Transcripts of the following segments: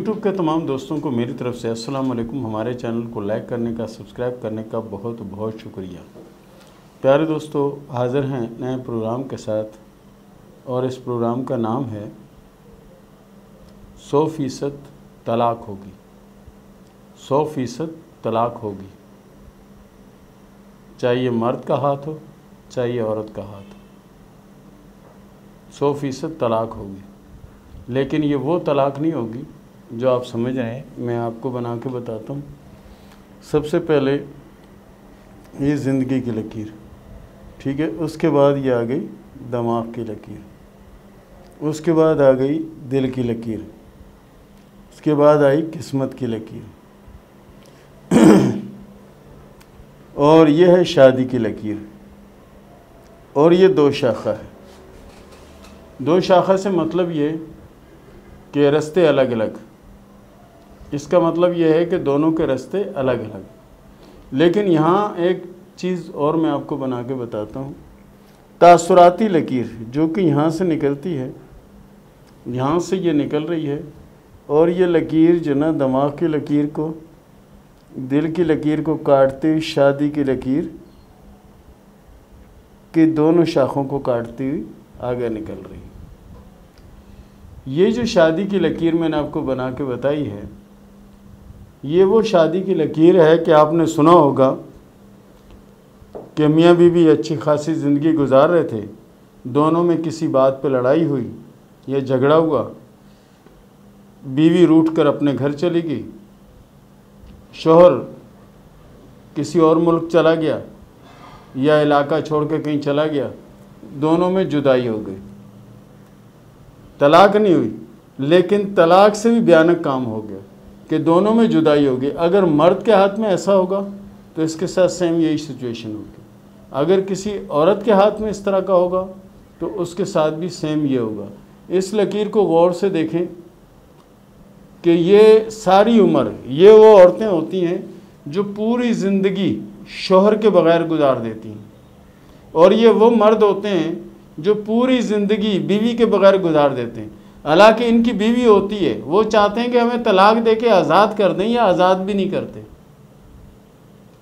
YouTube کے تمام دوستوں کو میری طرف سے السلام علیکم۔ ہمارے چینل کو لائک کرنے کا، سبسکرائب کرنے کا بہت بہت شکریہ۔ پیارے دوستو، حاضر ہیں نئے پروگرام کے ساتھ، اور اس پروگرام کا نام ہے 100% طلاق ہوگی۔ 100% طلاق ہوگی، چاہے یہ مرد کا ہاتھ ہو چاہے یہ عورت کا ہاتھ ہو، 100% طلاق ہوگی۔ لیکن یہ وہ طلاق نہیں ہوگی جو آپ سمجھ رہے ہیں۔ میں آپ کو بنا کے بتاتا ہوں۔ سب سے پہلے یہ زندگی کی لکیر، ٹھیک ہے، اس کے بعد یہ آ گئی دماغ کی لکیر، اس کے بعد آ گئی دل کی لکیر، اس کے بعد آئی قسمت کی لکیر، اور یہ ہے شادی کی لکیر۔ اور یہ 2 شاخہ ہے۔ 2 شاخہ سے مطلب یہ کہ رستے الگ الگ، اس کا مطلب یہ ہے کہ دونوں کے رستے الگ الگ۔ لیکن یہاں ایک چیز اور میں آپ کو بنا کے بتاتا ہوں۔ تاثراتی لکیر جو کہ یہاں سے نکلتی ہے، یہاں سے یہ نکل رہی ہے، اور یہ لکیر جو نا دماغ کی لکیر کو، دل کی لکیر کو کاٹتے ہوئی شادی کی لکیر کہ دونوں شاخوں کو کاٹتی ہوئی آگے نکل رہی۔ یہ جو شادی کی لکیر میں نے آپ کو بنا کے بتائی ہے، یہ وہ شادی کی لکیر ہے کہ آپ نے سنا ہوگا کہ میاں بیوی اچھی خاصی زندگی گزار رہے تھے، دونوں میں کسی بات پہ لڑائی ہوئی یا جھگڑا ہوا، بیوی روٹھ کر اپنے گھر چلی گئی، شوہر کسی اور ملک چلا گیا یا علاقہ چھوڑ کے کہیں چلا گیا، دونوں میں جدائی ہو گئی۔ طلاق نہیں ہوئی، لیکن طلاق سے بھی بھیانک کام ہو گیا کہ دونوں میں جدائی ہو گئی۔ اگر مرد کے ہاتھ میں ایسا ہوگا تو اس کے ساتھ سیم یہی سچویشن ہوگی۔ اگر کسی عورت کے ہاتھ میں اس طرح کا ہوگا تو اس کے ساتھ بھی سیم یہ ہوگا۔ اس لکیر کو غور سے دیکھیں کہ یہ ساری عمر یہ وہ عورتیں ہوتی ہیں جو پوری زندگی شوہر کے بغیر گزار دیتی ہیں، اور یہ وہ مرد ہوتے ہیں جو پوری زندگی بیوی کے بغیر گزار دیتے ہیں۔ حالانکہ ان کی بیوی ہوتی ہے، وہ چاہتے ہیں کہ ہمیں طلاق دے کے آزاد کر دیں، یا آزاد بھی نہیں کرتے۔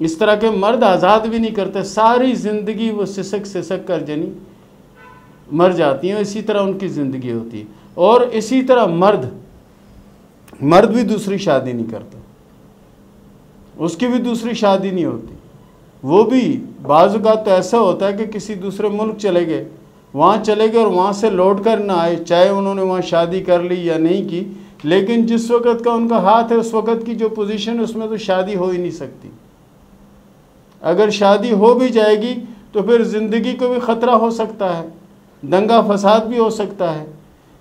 اس طرح کے مرد آزاد بھی نہیں کرتے، ساری زندگی وہ سسک سسک کر جنی مر جاتی ہیں۔ اسی طرح ان کی زندگی ہوتی ہے۔ اور اسی طرح مرد بھی دوسری شادی نہیں کرتا، اس کی بھی دوسری شادی نہیں ہوتی۔ وہ بھی بعض اوقات تو ایسا ہوتا ہے کہ کسی دوسرے ملک چلے گئے، وہاں چلے گئے اور وہاں سے لوٹ کر نہ آئے، چاہے انہوں نے وہاں شادی کر لی یا نہیں کی، لیکن جس وقت کا ان کا ہاتھ ہے، اس وقت کی جو پوزیشن ہے، اس میں تو شادی ہو ہی نہیں سکتی۔ اگر شادی ہو بھی جائے گی تو پھر زندگی کو بھی خطرہ ہو سکتا ہے، دنگا فساد بھی ہو سکتا ہے۔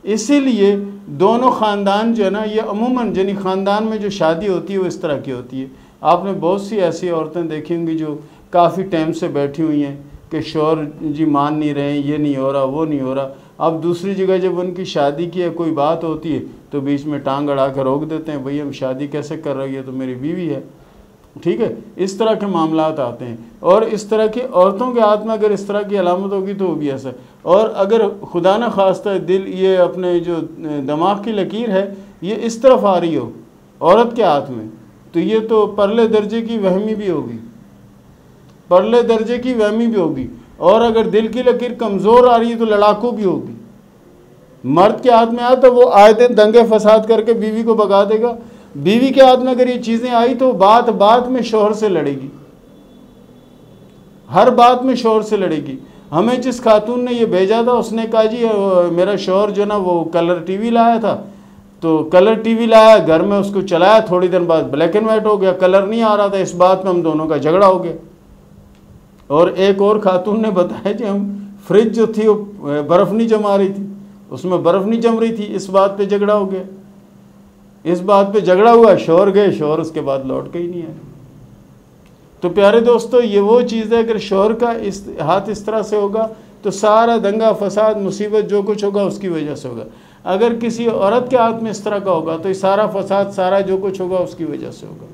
اسی لیے دونوں خاندان جو ہے نا، یہ عموماً یعنی خاندان میں جو شادی ہوتی ہے وہ اس طرح کی ہوتی ہے۔ آپ نے بہت سی ایسی عورتیں دیکھی ہوں گی جو کافی ٹائم سے بیٹھی ہوئی ہیں کہ شوہر جی مان نہیں رہے ہیں، یہ نہیں ہو رہا، وہ نہیں ہو رہا۔ اب دوسری جگہ جب ان کی شادی کی ہے، کوئی بات ہوتی ہے تو بیچ میں ٹانگ اڑا کر روک دیتے ہیں، بھئی ہم شادی کیسے کر رہی ہے، تو میری بیوی ہے، ٹھیک ہے۔ اس طرح کے معاملات آتے ہیں، اور اس طرح کی عورتوں کے ہاتھ میں اگر اس طرح کی علامت ہوگی تو وہ بھی ایسا ہے۔ اور اگر خدا نہ خواستہ دل یہ اپنے جو دماغ کی لکیر ہے یہ اس طرف آ رہی ہو عورت کے ہاتھ میں، تو یہ تو پرلے درجے کی وہمی بھی ہوگی، پرلے درجے کی وہمی بھی ہوگی۔ اور اگر دل کی لکیر کمزور آ رہی ہے تو لڑاکو بھی ہوگی۔ مرد کے ہاتھ میں آیا تو وہ آئے دن دنگے فساد کر کے بیوی کو بگا دے گا، بیوی کے ہاتھ میں اگر یہ چیزیں آئی تو بات میں شوہر سے لڑے گی، ہر بات میں شوہر سے لڑے گی۔ ہمیں جس خاتون نے یہ بھیجا تھا اس نے کہا جی میرا شوہر جو نا وہ کلر ٹی وی لایا تھا، تو کلر ٹی وی لایا، گھر میں اس کو چلایا، تھوڑی دن بعد بلیک اینڈ وائٹ ہو گیا، کلر نہیں آ رہا تھا، اس بات میں ہم دونوں کا جھگڑا ہو گیا۔ اور ایک اور خاتون نے بتایا کہ ہم فریج جو تھی وہ برف نہیں جما رہی تھی، اس میں برف نہیں جم رہی تھی، اس بات پہ جھگڑا ہو گیا، اس بات پہ جھگڑا ہوا، شوہر گئے، شوہر اس کے بعد لوٹ کے ہی نہیں آئے۔ تو پیارے دوستو، یہ وہ چیز ہے، اگر شوہر کا ہاتھ اس طرح سے ہوگا تو سارا دنگا فساد مصیبت جو کچھ ہوگا اس کی وجہ سے ہوگا۔ اگر کسی عورت کے ہاتھ میں اس طرح کا ہوگا تو یہ سارا فساد، سارا جو کچھ ہوگا اس کی وجہ سے ہوگا۔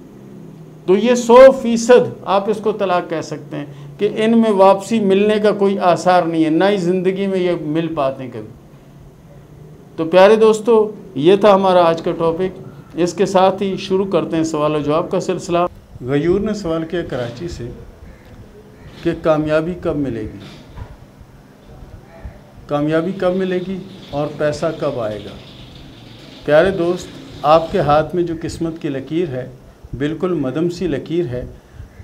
تو یہ 100% آپ اس کو طلاق کہہ سکتے ہیں کہ ان میں واپسی ملنے کا کوئی آثار نہیں ہے، نہ ہی زندگی میں یہ مل پاتے ہیں کبھی۔ تو پیارے دوستو، یہ تھا ہمارا آج کا ٹاپک۔ اس کے ساتھ ہی شروع کرتے ہیں سوال و جواب کا سلسلہ۔ غیور نے سوال کیا کراچی سے کہ کامیابی کب ملے گی، کامیابی کب ملے گی اور پیسہ کب آئے گا؟ پیارے دوست، آپ کے ہاتھ میں جو قسمت کی لکیر ہے بالکل مدھم سی لکیر ہے،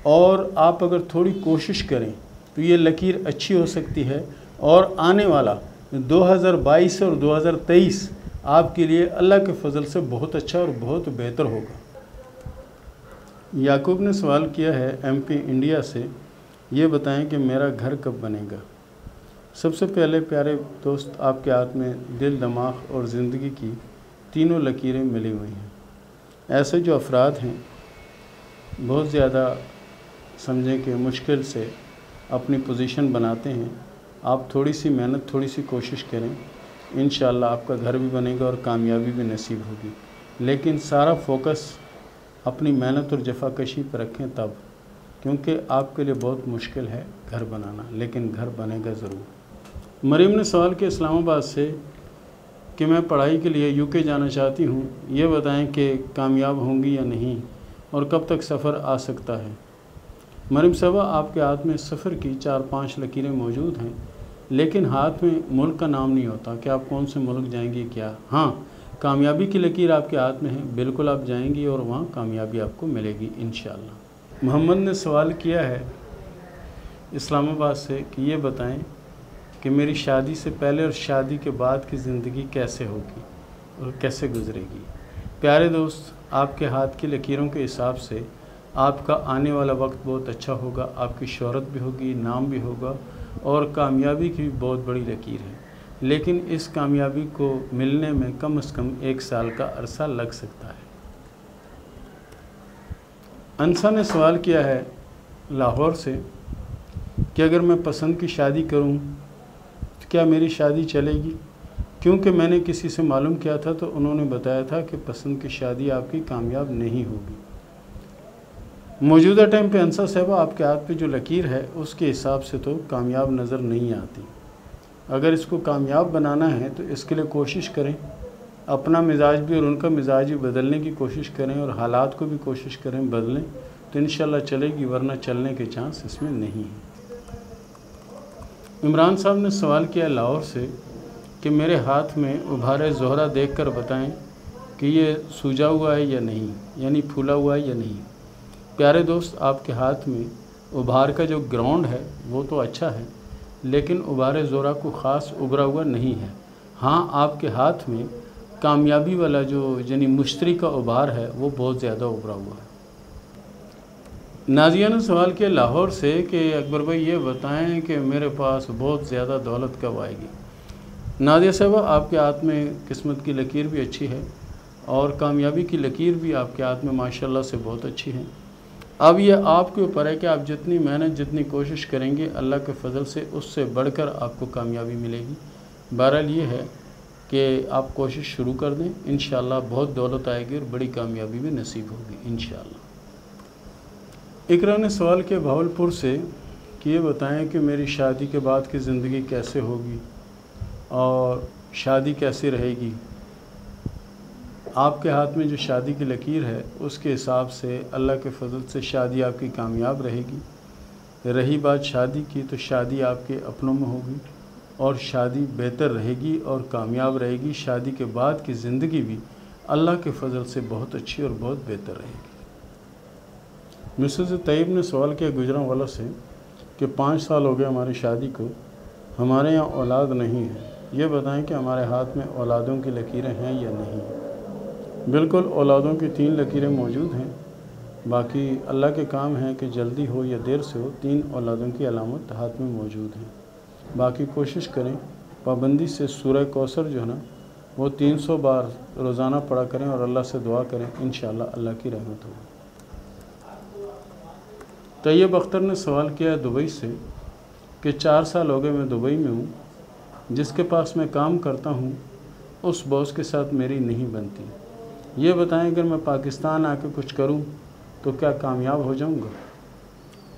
اور آپ اگر تھوڑی کوشش کریں تو یہ لکیر اچھی ہو سکتی ہے، اور آنے والا 2022 اور 2023 آپ کے لیے اللہ کے فضل سے بہت اچھا اور بہت بہتر ہوگا۔ یعقوب نے سوال کیا ہے ایم پی انڈیا سے، یہ بتائیں کہ میرا گھر کب بنے گا؟ سب سے پہلے پیارے دوست، آپ کے ہاتھ میں دل، دماغ اور زندگی کی تینوں لکیریں ملی ہوئی ہیں۔ ایسے جو افراد ہیں بہت زیادہ سمجھیں کہ مشکل سے اپنی پوزیشن بناتے ہیں، آپ تھوڑی سی محنت، تھوڑی سی کوشش کریں، انشاءاللہ آپ کا گھر بھی بنے گا اور کامیابی بھی نصیب ہوگی۔ لیکن سارا فوکس اپنی محنت اور جفا کشی پر رکھیں تب، کیونکہ آپ کے لیے بہت مشکل ہے گھر بنانا، لیکن گھر بنے گا ضرور۔ مریم نے سوال کیا اسلام آباد سے کہ میں پڑھائی کے لیے UK جانا چاہتی ہوں، یہ بتائیں کہ کامیاب ہوں گی یا نہیں، اور کب تک سفر آ سکتا ہے؟ مریم صاحبہ، آپ کے ہاتھ میں سفر کی 4-5 لکیریں موجود ہیں، لیکن ہاتھ میں ملک کا نام نہیں ہوتا کہ آپ کون سے ملک جائیں گے کیا۔ ہاں، کامیابی کی لکیر آپ کے ہاتھ میں ہے، بالکل آپ جائیں گی اور وہاں کامیابی آپ کو ملے گی انشاءاللہ۔ محمد نے سوال کیا ہے اسلام آباد سے کہ یہ بتائیں کہ میری شادی سے پہلے اور شادی کے بعد کی زندگی کیسے ہوگی اور کیسے گزرے گی؟ پیارے دوست، آپ کے ہاتھ کی لکیروں کے حساب سے آپ کا آنے والا وقت بہت اچھا ہوگا، آپ کی شہرت بھی ہوگی، نام بھی ہوگا، اور کامیابی کی بھی بہت بڑی لکیر ہے، لیکن اس کامیابی کو ملنے میں کم از کم 1 سال کا عرصہ لگ سکتا ہے۔ انسا نے سوال کیا ہے لاہور سے کہ اگر میں پسند کی شادی کروں تو کیا میری شادی چلے گی؟ کیونکہ میں نے کسی سے معلوم کیا تھا تو انہوں نے بتایا تھا کہ پسند کی شادی آپ کی کامیاب نہیں ہوگی۔ موجودہ ٹائم پہ انسا صاحبہ آپ کے ہاتھ پہ جو لکیر ہے اس کے حساب سے تو کامیاب نظر نہیں آتی۔ اگر اس کو کامیاب بنانا ہے تو اس کے لیے کوشش کریں، اپنا مزاج بھی اور ان کا مزاج بھی بدلنے کی کوشش کریں، اور حالات کو بھی کوشش کریں بدلیں، تو انشاءاللہ چلے گی، ورنہ چلنے کے چانس اس میں نہیں ہیں۔ عمران صاحب نے سوال کیا لاہور سے کہ میرے ہاتھ میں ابھارے زہرہ دیکھ کر بتائیں کہ یہ سوجا ہوا ہے یا نہیں، یعنی پھولا ہوا ہے یا نہیں۔ پیارے دوست، آپ کے ہاتھ میں ابھار کا جو گراؤنڈ ہے وہ تو اچھا ہے، لیکن ابھارے زہرہ کو خاص ابھرا ہوا نہیں ہے۔ ہاں، آپ کے ہاتھ میں کامیابی والا جو یعنی مشتری کا ابھار ہے وہ بہت زیادہ ابھرا ہوا ہے۔ نازیہ نے سوال کیا لاہور سے کہ اکبر بھائی یہ بتائیں کہ میرے پاس بہت زیادہ دولت کب آئے گی؟ نازیہ صاحبہ، آپ کے ہاتھ میں قسمت کی لکیر بھی اچھی ہے اور کامیابی کی لکیر بھی آپ کے ہاتھ میں ماشاءاللہ سے بہت اچھی ہے۔ اب یہ آپ کے اوپر ہے کہ آپ جتنی محنت، جتنی کوشش کریں گے، اللہ کے فضل سے اس سے بڑھ کر آپ کو کامیابی ملے گی۔ بہرحال یہ ہے کہ آپ کوشش شروع کر دیں، انشاءاللہ بہت دولت آئے گی اور بڑی کامیابی بھی نصیب ہوگی انشاءاللہ۔ اقرا نے سوال کیا بھاولپور سے کہ یہ بتائیں کہ میری شادی کے بعد کی زندگی کیسے ہوگی اور شادی کیسی رہے گی؟ آپ کے ہاتھ میں جو شادی کی لکیر ہے اس کے حساب سے اللہ کے فضل سے شادی آپ کی کامیاب رہے گی۔ رہی بات شادی کی تو شادی آپ کے اپنوں میں ہوگی اور شادی بہتر رہے گی اور کامیاب رہے گی۔ شادی کے بعد کی زندگی بھی اللہ کے فضل سے بہت اچھی اور بہت بہتر رہے گی۔ مسز طیب نے سوال کیا گجرانوالہ سے کہ 5 سال ہو گئے ہماری شادی کو، ہمارے یہاں اولاد نہیں ہے، یہ بتائیں کہ ہمارے ہاتھ میں اولادوں کی لکیریں ہیں یا نہیں؟ بالکل، اولادوں کی 3 لکیریں موجود ہیں، باقی اللہ کے کام ہیں کہ جلدی ہو یا دیر سے ہو، 3 اولادوں کی علامت ہاتھ میں موجود ہیں۔ باقی کوشش کریں پابندی سے سورہ کوثر جو ہے نا وہ 300 بار روزانہ پڑھا کریں اور اللہ سے دعا کریں، انشاءاللہ اللہ کی رحمت ہوگی۔ طیب اختر نے سوال کیا ہے دبئی سے کہ 4 سال ہو گئے میں دبئی میں ہوں، جس کے پاس میں کام کرتا ہوں اس باس کے ساتھ میری نہیں بنتی، یہ بتائیں اگر میں پاکستان آ کے کچھ کروں تو کیا کامیاب ہو جاؤں گا؟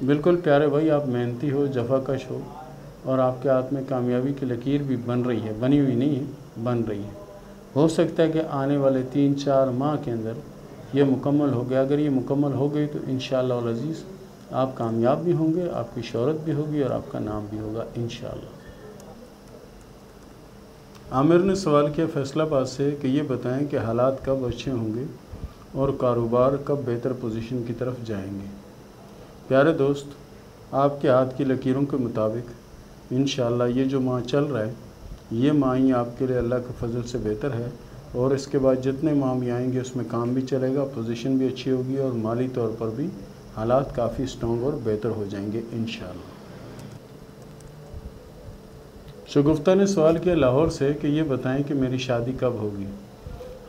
بالکل پیارے بھائی، آپ محنتی ہو، جفا کش ہو اور آپ کے ہاتھ میں کامیابی کی لکیر بھی بن رہی ہے، بنی ہوئی نہیں ہے، بن رہی ہے۔ ہو سکتا ہے کہ آنے والے 3-4 ماہ کے اندر یہ مکمل ہو گیا۔ اگر یہ مکمل ہو گئی تو انشاءاللہ العزیز آپ کامیاب بھی ہوں گے، آپ کی شہرت بھی ہوگی اور آپ کا نام بھی ہوگا انشاءاللہ۔ عامر نے سوال کیا فیصلہ آباد سے کہ یہ بتائیں کہ حالات کب اچھے ہوں گے اور کاروبار کب بہتر پوزیشن کی طرف جائیں گے۔ پیارے دوست، آپ کے ہاتھ کی لکیروں کے مطابق انشاءاللہ یہ جو ماہ چل رہا ہے یہ ماہ ہی آپ کے لیے اللہ کے فضل سے بہتر ہے، اور اس کے بعد جتنے ماہ بھی آئیں گے اس میں کام بھی چلے گا، پوزیشن بھی اچھی ہوگی اور مالی طور پر بھی حالات کافی سٹرونگ اور بہتر ہو جائیں گے انشاءاللہ۔ شگفتہ نے سوال کیا لاہور سے کہ یہ بتائیں کہ میری شادی کب ہوگی۔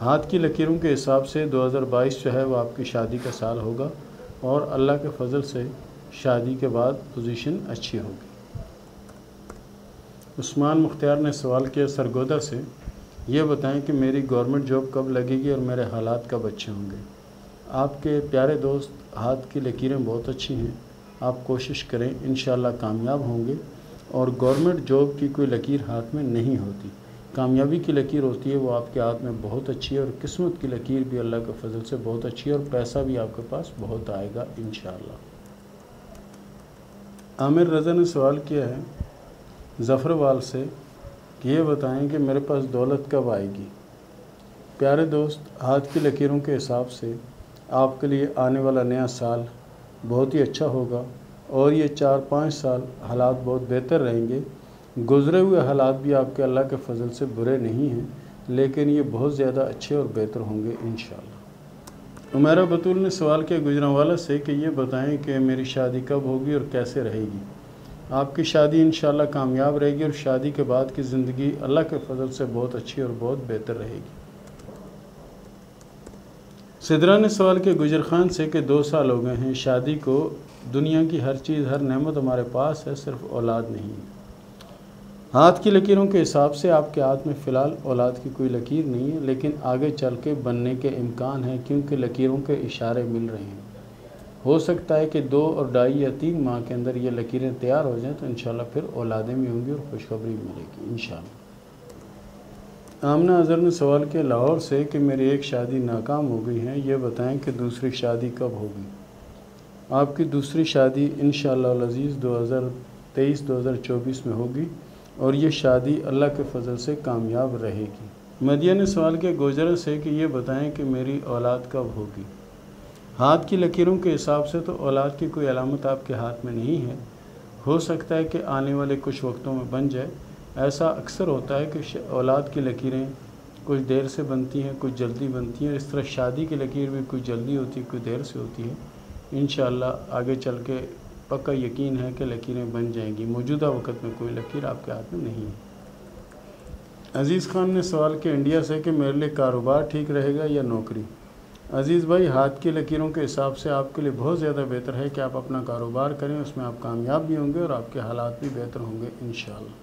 ہاتھ کی لکیروں کے حساب سے 2022 جو ہے وہ آپ کی شادی کا سال ہوگا، اور اللہ کے فضل سے شادی کے بعد پوزیشن اچھی ہوگی۔ عثمان مختار نے سوال کیا سرگودا سے، یہ بتائیں کہ میری گورنمنٹ جاب کب لگے گی اور میرے حالات کب اچھے ہوں گے۔ آپ کے پیارے دوست ہاتھ کی لکیریں بہت اچھی ہیں، آپ کوشش کریں انشاءاللہ کامیاب ہوں گے، اور گورنمنٹ جاب کی کوئی لکیر ہاتھ میں نہیں ہوتی، کامیابی کی لکیر ہوتی ہے، وہ آپ کے ہاتھ میں بہت اچھی ہے، اور قسمت کی لکیر بھی اللہ کے فضل سے بہت اچھی ہے، اور پیسہ بھی آپ کے پاس بہت آئے گا انشاءاللہ۔ عامر رضا نے سوال کیا ہے ظفروال سے کہ یہ بتائیں کہ میرے پاس دولت کب آئے گی۔ پیارے دوست، ہاتھ کی لکیروں کے حساب سے آپ کے لیے آنے والا نیا سال بہت ہی اچھا ہوگا، اور یہ 4-5 سال حالات بہت بہتر رہیں گے۔ گزرے ہوئے حالات بھی آپ کے اللہ کے فضل سے برے نہیں ہیں، لیکن یہ بہت زیادہ اچھے اور بہتر ہوں گے انشاءاللہ۔ عمیرہ بطول نے سوال کیا گجرانوالہ سے کہ یہ بتائیں کہ میری شادی کب ہوگی اور کیسے رہے گی۔ آپ کی شادی انشاءاللہ کامیاب رہے گی، اور شادی کے بعد کی زندگی اللہ کے فضل سے بہت اچھی اور بہت بہتر رہے گی۔ سدرا نے سوال کیا گجر خان سے کہ 2 سال ہو گئے ہیں شادی کو، دنیا کی ہر چیز ہر نعمت ہمارے پاس ہے، صرف اولاد نہیں ہے۔ ہاتھ کی لکیروں کے حساب سے آپ کے ہاتھ میں فی الحال اولاد کی کوئی لکیر نہیں ہے، لیکن آگے چل کے بننے کے امکان ہیں، کیونکہ لکیروں کے اشارے مل رہے ہیں۔ ہو سکتا ہے کہ 2 اور 2.5 یا 3 ماہ کے اندر یہ لکیریں تیار ہو جائیں تو انشاءاللہ پھر اولادیں بھی ہوں گی اور خوشخبری ملے گی انشاءاللہ۔ آمنہ اظہر نے سوال کیا لاہور سے کہ میری ایک شادی ناکام ہو گئی ہے، یہ بتائیں کہ دوسری شادی کب ہوگی۔ آپ کی دوسری شادی انشاءاللہ العزیز 2023-2024 میں ہوگی، اور یہ شادی اللہ کے فضل سے کامیاب رہے گی۔ مدیہ نے سوال کیا گوجرا سے کہ یہ بتائیں کہ میری اولاد کب ہوگی۔ ہاتھ کی لکیروں کے حساب سے تو اولاد کی کوئی علامت آپ کے ہاتھ میں نہیں ہے، ہو سکتا ہے کہ آنے والے کچھ وقتوں میں بن جائے۔ ایسا اکثر ہوتا ہے کہ اولاد کی لکیریں کچھ دیر سے بنتی ہیں، کچھ جلدی بنتی ہیں، اس طرح شادی کی لکیر بھی کچھ جلدی ہوتی ہے، کچھ دیر سے ہوتی ہے۔ انشاءاللہ آگے چل کے پکا یقین ہے کہ لکیریں بن جائیں گی، موجودہ وقت میں کوئی لکیر آپ کے ہاتھ میں نہیں ہے۔ عزیز خان نے سوال کیا انڈیا سے کہ میرے لیے کاروبار ٹھیک رہے گا یا نوکری۔ عزیز بھائی، ہاتھ کی لکیروں کے حساب سے آپ کے لیے بہت زیادہ بہتر ہے کہ آپ اپنا کاروبار کریں، اس میں آپ کامیاب بھی ہوں گے اور آپ کے حالات بھی بہتر ہوں گے انشاءاللہ۔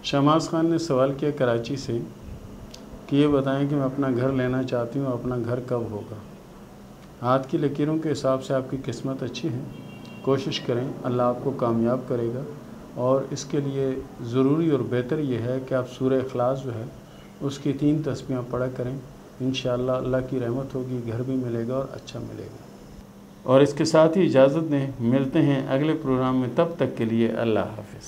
شماس خان نے سوال کیا کراچی سے کہ یہ بتائیں کہ میں اپنا گھر لینا چاہتی ہوں، اپنا گھر کب ہوگا۔ ہاتھ کی لکیروں کے حساب سے آپ کی قسمت اچھی ہے، کوشش کریں، اللہ آپ کو کامیاب کرے گا، اور اس کے لیے ضروری اور بہتر یہ ہے کہ آپ سورہ اخلاص جو ہے اس کی 3 تسبیحاں پڑھا کریں، انشاءاللہ اللہ کی رحمت ہوگی، گھر بھی ملے گا اور اچھا ملے گا۔ اور اس کے ساتھ ہی اجازت دیں، ملتے ہیں اگلے پروگرام میں، تب تک کے لیے اللہ حافظ۔